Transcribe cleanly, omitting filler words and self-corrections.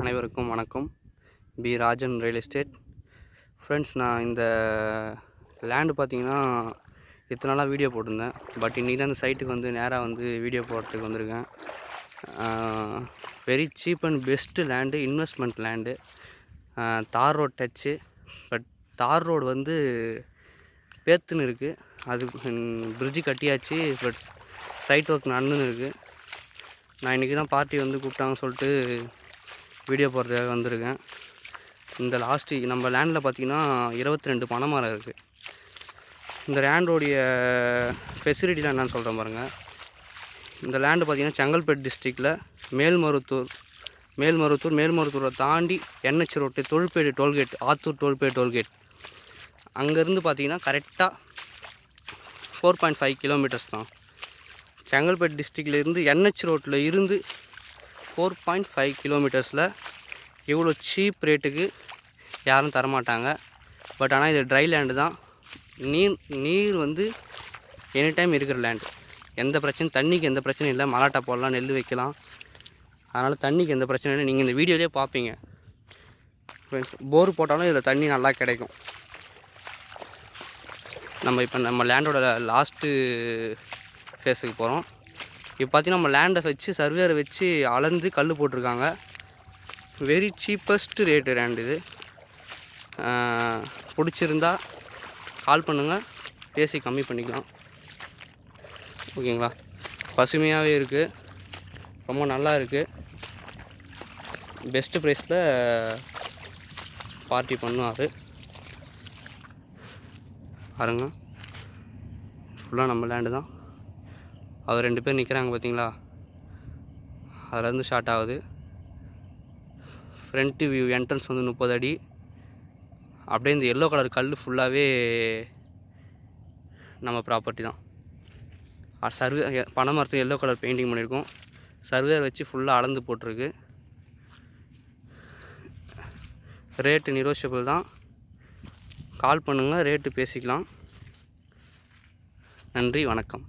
அனைவருக்கும் வணக்கம். P Rajan real estate. Friends, நான் இந்த லேண்டு பார்த்தீங்கன்னா இத்தனை நாளாக வீடியோ போட்டிருந்தேன். பட் இன்றைக்கி தான் இந்த சைட்டுக்கு வந்து நேராக வந்து வீடியோ போடுறதுக்கு வந்திருக்கேன். Very cheap and best land, investment land. Tar road touch. But tar road வந்து பேத்துன்னு இருக்குது. அது பிரிட்ஜு கட்டியாச்சு. பட் சைட் ஒர்க் நடந்துன்னு இருக்குது. நான் இன்றைக்கி தான் பார்ட்டி வந்து கூப்பிட்டாங்கன்னு சொல்லிட்டு வீடியோ போடுறதுக்காக வந்திருக்கேன். இந்த நம்ம லேண்டில் பார்த்திங்கன்னா 22 பனை மரம் இருக்குது. இந்த லேண்டோடைய ஃபெசிலிட்டிலாம் என்னென்னு சொல்கிறேன் பாருங்கள். இந்த லேண்டு பார்த்திங்கன்னா செங்கல்பட்டு டிஸ்ட்ரிக்டில் மேல்மருவத்தூரை தாண்டி NH road Thozhuppedu tollgate, Athur Thozhuppedu tollgate, அங்கேருந்து பார்த்திங்கன்னா கரெக்டாக 4.5 கிலோமீட்டர்ஸ் தான். செங்கல்பட்டு டிஸ்ட்ரிக்ட்லேருந்து NH ரோட்டில் இருந்து 4.5 கிலோமீட்டர்ஸில் இவ்வளோ சீப் ரேட்டுக்கு யாரும் தரமாட்டாங்க. பட் ஆனால் இது ட்ரை லேண்டு தான். நீர் வந்து எனி டைம் இருக்கிற லேண்டு. தண்ணிக்கு எந்த பிரச்சனையும் இல்லை. மலாட்டா போடலாம், நெல் வைக்கலாம். அதனால் தண்ணிக்கு எந்த பிரச்சனையும் இல்லை. நீங்கள் இந்த வீடியோலேயே பார்ப்பீங்க. போர் போட்டாலும் இதில் தண்ணி நல்லா கிடைக்கும். நம்ம லேண்டோட லாஸ்ட்டு ஃபேஸுக்கு போகிறோம். இப்போ பார்த்திங்கன்னா நம்ம லேண்டை வச்சு சர்வேரை வச்சு அளந்து கல் போட்டிருக்காங்க. வெரி சீப்பஸ்ட்டு ரேட்டு லேண்டு இது. பிடிச்சிருந்தா கால் பண்ணுங்கள், பேசி கம்மி பண்ணிக்கலாம். ஓகேங்களா? பசுமையாகவே இருக்குது, ரொம்ப நல்லா இருக்குது. பெஸ்ட்டு ப்ரைஸில் பார்ட்டி பண்ணுவார் பாருங்க. ஃபுல்லாக நம்ம லேண்டு தான். அவர் 2 பேர் நிற்கிறாங்க பார்த்தீங்களா? அதுலேருந்து ஸ்டார்ட் ஆகுது. ஃப்ரண்ட்டு வியூ என்ட்ரன்ஸ் வந்து 30 அடி. அப்படியே இந்த எல்லோ கலர் கல் ஃபுல்லாகவே நம்ம ப்ராப்பர்ட்டி தான். பனை மரத்துக்கு எல்லோ கலர் பெயிண்டிங் பண்ணியிருக்கோம். சர்வேர் வச்சு ஃபுல்லாக அளந்து போட்டிருக்கு. ரேட்டு நெகோஷியபிள் தான். கால் பண்ணுங்கள், ரேட்டு பேசிக்கலாம். நன்றி, வணக்கம்.